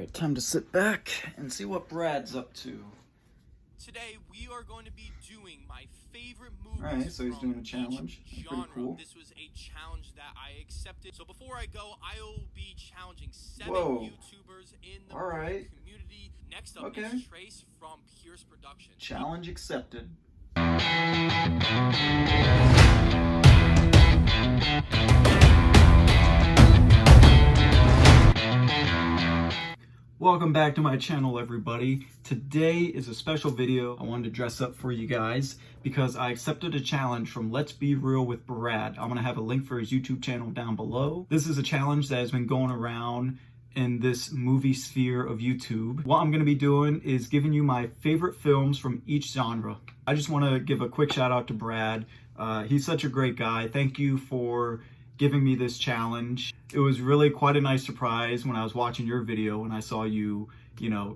Alright, time to sit back and see what Brad's up to. Today we are going to be doing my favorite movies. Alright, so he's doing a challenge. That's pretty cool. This was a challenge that I accepted. So before I go, I will be challenging 7 Whoa. YouTubers in the Alright. movie community. Next up is Trace from Pierce Productions. Challenge accepted. Welcome back to my channel, everybody. Today is a special video. I wanted to dress up for you guys because I accepted a challenge from Let's Be Real with Brad. I'm gonna have a link for his YouTube channel down below. This is a challenge that has been going around in this movie sphere of YouTube. What I'm gonna be doing is giving you my favorite films from each genre. I just wanna give a quick shout out to Brad. He's such a great guy. Thank you for giving me this challenge. It was really quite a nice surprise when I was watching your video and I saw you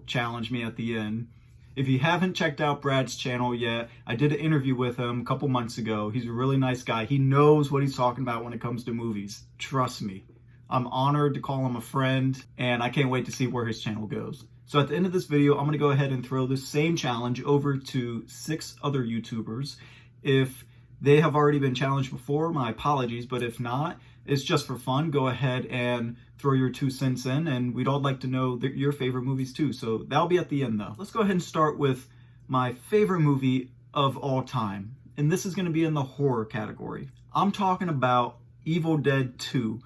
challenge me at the end. If you haven't checked out Brad's channel yet, I did an interview with him a couple months ago. He's a really nice guy. He knows what he's talking about when it comes to movies. Trust me. I'm honored to call him a friend and I can't wait to see where his channel goes. So at the end of this video, I'm gonna go ahead and throw this same challenge over to 6 other YouTubers. If they have already been challenged before, my apologies, but if not, it's just for fun. Go ahead and throw your 2 cents in, and we'd all like to know your favorite movies too. So that'll be at the end though. Let's go ahead and start with my favorite movie of all time. And this is gonna be in the horror category. I'm talking about Evil Dead 2.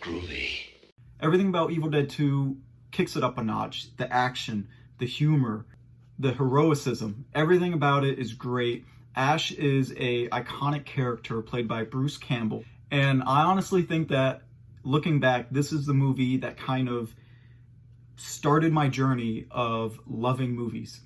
Groovy. Everything about Evil Dead 2 kicks it up a notch. The action, the humor, the heroicism, everything about it is great. Ash is a iconic character played by Bruce Campbell. And I honestly think that, looking back, this is the movie that kind of started my journey of loving movies.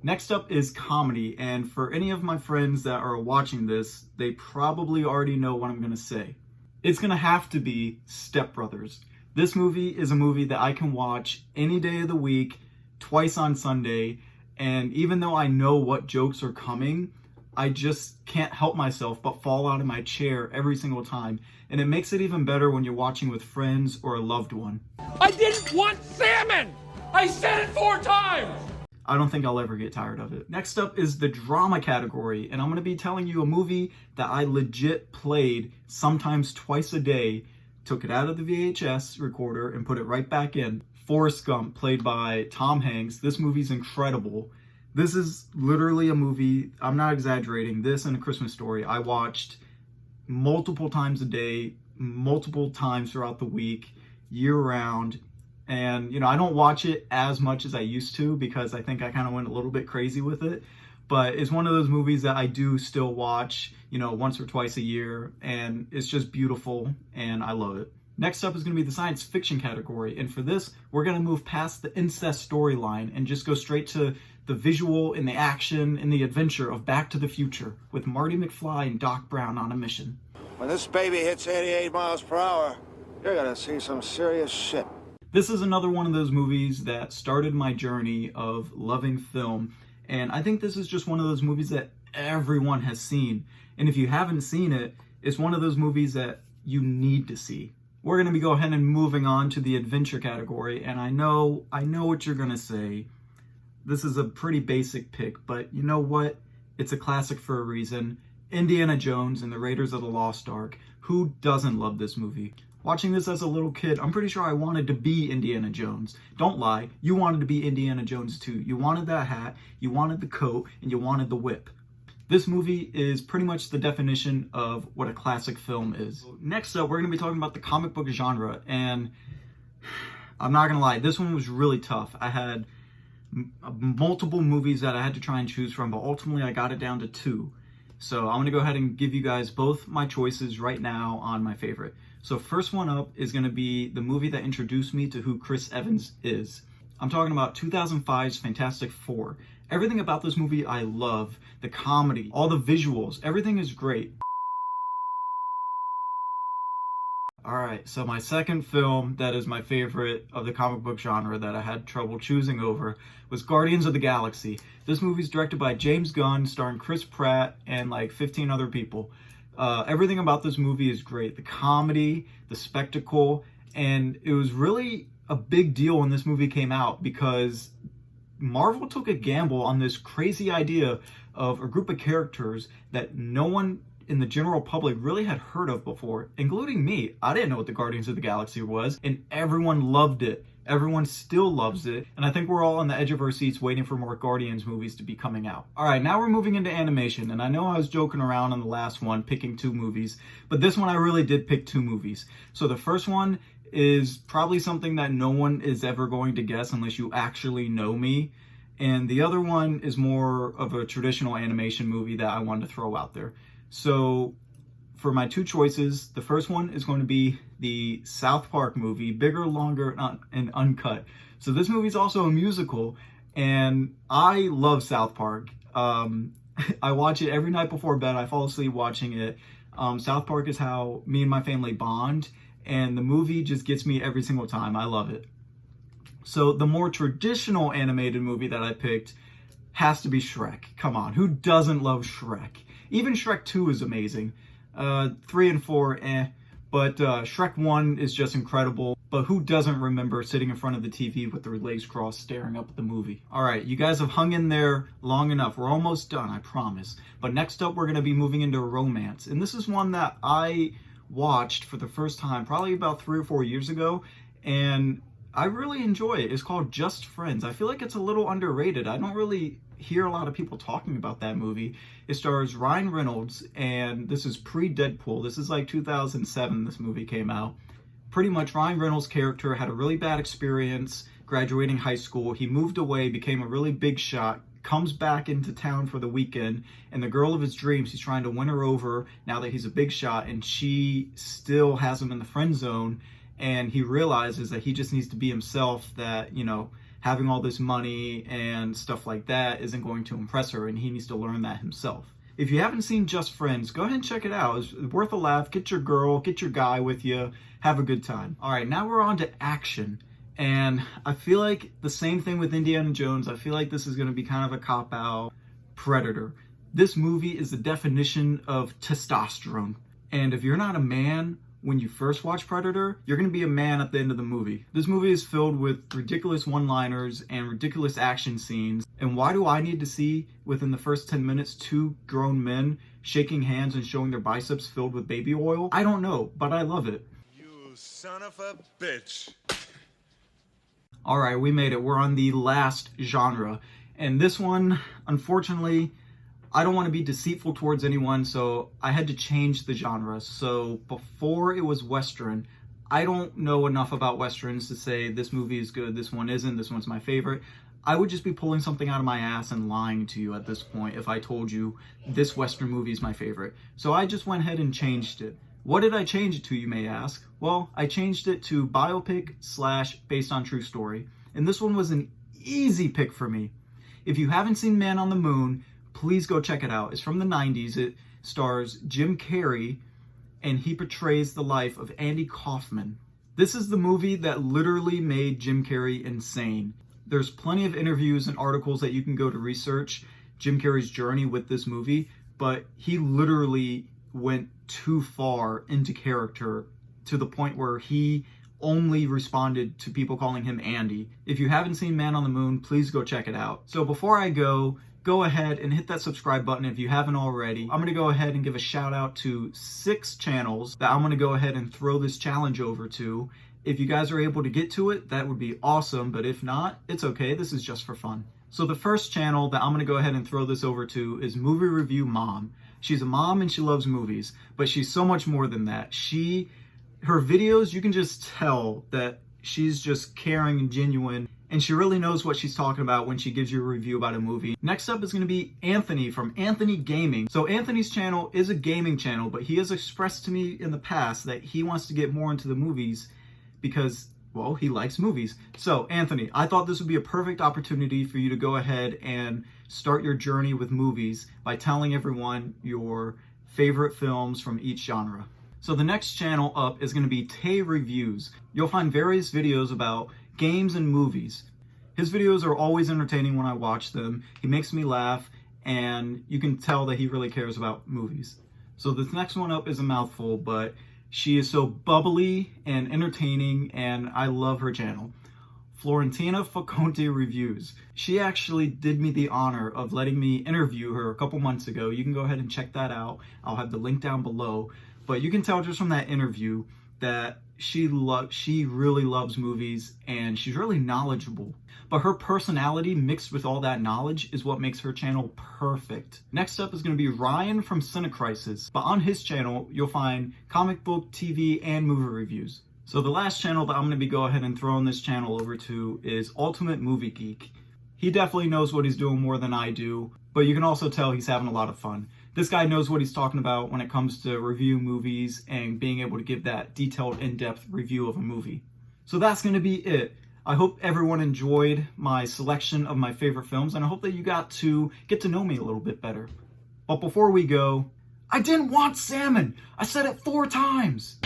Next up is comedy. And for any of my friends that are watching this, they probably already know what I'm gonna say. It's gonna have to be Step Brothers. This movie is a movie that I can watch any day of the week, twice on Sunday. And even though I know what jokes are coming, I just can't help myself but fall out of my chair every single time. And it makes it even better when you're watching with friends or a loved one. I didn't want salmon! I said it 4 times! I don't think I'll ever get tired of it. Next up is the drama category. And I'm going to be telling you a movie that I legit played sometimes twice a day. Took it out of the VHS recorder and put it right back in. Forrest Gump, played by Tom Hanks. This movie's incredible. This is literally a movie, I'm not exaggerating, this and A Christmas Story I watched multiple times a day, multiple times throughout the week, year round. And, I don't watch it as much as I used to because I think I kind of went a little bit crazy with it. But it's one of those movies that I do still watch, once or twice a year. And it's just beautiful and I love it. Next up is going to be the science fiction category. And for this, we're going to move past the incest storyline and just go straight to the visual and the action and the adventure of Back to the Future with Marty McFly and Doc Brown on a mission. When this baby hits 88 miles per hour, you're going to see some serious shit. This is another one of those movies that started my journey of loving film. And I think this is just one of those movies that everyone has seen. And if you haven't seen it, it's one of those movies that you need to see. We're going to be going ahead and moving on to the adventure category, and I know what you're going to say. This is a pretty basic pick, but you know what? It's a classic for a reason. Indiana Jones and the Raiders of the Lost Ark. Who doesn't love this movie? Watching this as a little kid, I'm pretty sure I wanted to be Indiana Jones. Don't lie, you wanted to be Indiana Jones too. You wanted that hat, you wanted the coat, and you wanted the whip. This movie is pretty much the definition of what a classic film is. Next up, we're going to be talking about the comic book genre, and I'm not going to lie, this one was really tough. I had multiple movies that I had to try and choose from, but ultimately I got it down to 2. So I'm going to go ahead and give you guys both my choices right now on my favorite. So first one up is going to be the movie that introduced me to who Chris Evans is. I'm talking about 2005's Fantastic Four. Everything about this movie I love. The comedy, all the visuals, everything is great. Alright, so my second film that is my favorite of the comic book genre that I had trouble choosing over was Guardians of the Galaxy. This movie's directed by James Gunn, starring Chris Pratt and like 15 other people. Everything about this movie is great. The comedy, the spectacle, And it was really a big deal when this movie came out because Marvel took a gamble on this crazy idea of a group of characters that no one in the general public really had heard of before, including me. I didn't know what the Guardians of the Galaxy was, and everyone loved it. Everyone still loves it, and I think we're all on the edge of our seats waiting for more Guardians movies to be coming out. Alright, now we're moving into animation, and I know I was joking around on the last one, picking 2 movies, but this one I really did pick 2 movies. So the first one is probably something that no one is ever going to guess unless you actually know me, and the other one is more of a traditional animation movie that I wanted to throw out there. So for my 2 choices, the first one is going to be the South Park movie, Bigger, Longer, and Uncut. So this movie is also a musical, and I love South Park. I watch it every night before bed. I fall asleep watching it. South Park is how me and my family bond, and the movie just gets me every single time. I love it. So the more traditional animated movie that I picked has to be Shrek. Come on, who doesn't love Shrek? Even Shrek 2 is amazing. 3 and 4, but Shrek 1 is just incredible. But who doesn't remember sitting in front of the TV with their legs crossed staring up at the movie? Alright, you guys have hung in there long enough. We're almost done, I promise. But next up, we're going to be moving into romance. And this is one that I watched for the first time probably about 3 or 4 years ago. And I really enjoy it. It's called Just Friends. I feel like it's a little underrated. I don't really hear a lot of people talking about that movie. It stars Ryan Reynolds, and this is pre-Deadpool. This is like 2007 this movie came out. Pretty much Ryan Reynolds' character had a really bad experience graduating high school. He moved away, became a really big shot, comes back into town for the weekend, and the girl of his dreams, he's trying to win her over now that he's a big shot, and she still has him in the friend zone, and he realizes that he just needs to be himself, that, you know, having all this money and stuff like that isn't going to impress her, and he needs to learn that himself. If you haven't seen Just Friends, go ahead and check it out. It's worth a laugh. Get your girl, get your guy with you, have a good time. All right, now we're on to action. And I feel like the same thing with Indiana Jones. I feel like this is going to be kind of a cop-out. Predator. This movie is the definition of testosterone. And if you're not a man when you first watch Predator, you're going to be a man at the end of the movie. This movie is filled with ridiculous one-liners and ridiculous action scenes. And why do I need to see, within the first 10 minutes, 2 grown men shaking hands and showing their biceps filled with baby oil? I don't know, but I love it. You son of a bitch. Alright, we made it. We're on the last genre. And this one, unfortunately, I don't want to be deceitful towards anyone, so I had to change the genre. So before it was Western. I don't know enough about Westerns to say this movie is good, this one isn't, this one's my favorite. I would just be pulling something out of my ass and lying to you at this point if I told you this Western movie is my favorite. So I just went ahead and changed it. What did I change it to, you may ask? Well, I changed it to biopic / based on true story. And this one was an easy pick for me. If you haven't seen Man on the Moon, please go check it out. It's from the 90s. It stars Jim Carrey, and he portrays the life of Andy Kaufman. This is the movie that literally made Jim Carrey insane. There's plenty of interviews and articles that you can go to research Jim Carrey's journey with this movie, but he literally went too far into character to the point where he only responded to people calling him Andy. If you haven't seen Man on the Moon, please go check it out. So before I go ahead and hit that subscribe button if you haven't already. I'm going to go ahead and give a shout out to 6 channels that I'm going to go ahead and throw this challenge over to. If you guys are able to get to it, that would be awesome, but if not, it's okay. This is just for fun. So the first channel that I'm going to go ahead and throw this over to is Movie Review Mom. She's a mom and she loves movies, but she's so much more than that. Her videos, you can just tell that she's just caring and genuine, and she really knows what she's talking about when she gives you a review about a movie. Next up is going to be Anthony from Anthony Gaming. So Anthony's channel is a gaming channel, but he has expressed to me in the past that he wants to get more into the movies because, well, he likes movies. So Anthony, I thought this would be a perfect opportunity for you to go ahead and start your journey with movies by telling everyone your favorite films from each genre. So the next channel up is going to be Tay Reviews. You'll find various videos about games and movies. His videos are always entertaining when I watch them. He makes me laugh, and you can tell that he really cares about movies. So this next one up is a mouthful, but She is so bubbly and entertaining, and I love her channel. Florentina Faconti Reviews. She actually did me the honor of letting me interview her a couple months ago. You can go ahead and check that out. I'll have the link down below. But you can tell just from that interview that she really loves movies and she's really knowledgeable. But her personality mixed with all that knowledge is what makes her channel perfect. Next up is going to be Ryan from Cinecrisis. But on his channel, you'll find comic book, TV, and movie reviews. So the last channel that I'm going to be go ahead and throwing this channel over to is Ultimate Movie Geek. He definitely knows what he's doing more than I do, but you can also tell he's having a lot of fun. This guy knows what he's talking about when it comes to review movies and being able to give that detailed, in-depth review of a movie. So that's going to be it. I hope everyone enjoyed my selection of my favorite films, and I hope that you got to get to know me a little bit better. But before we go, I didn't want salmon! I said it 4 times!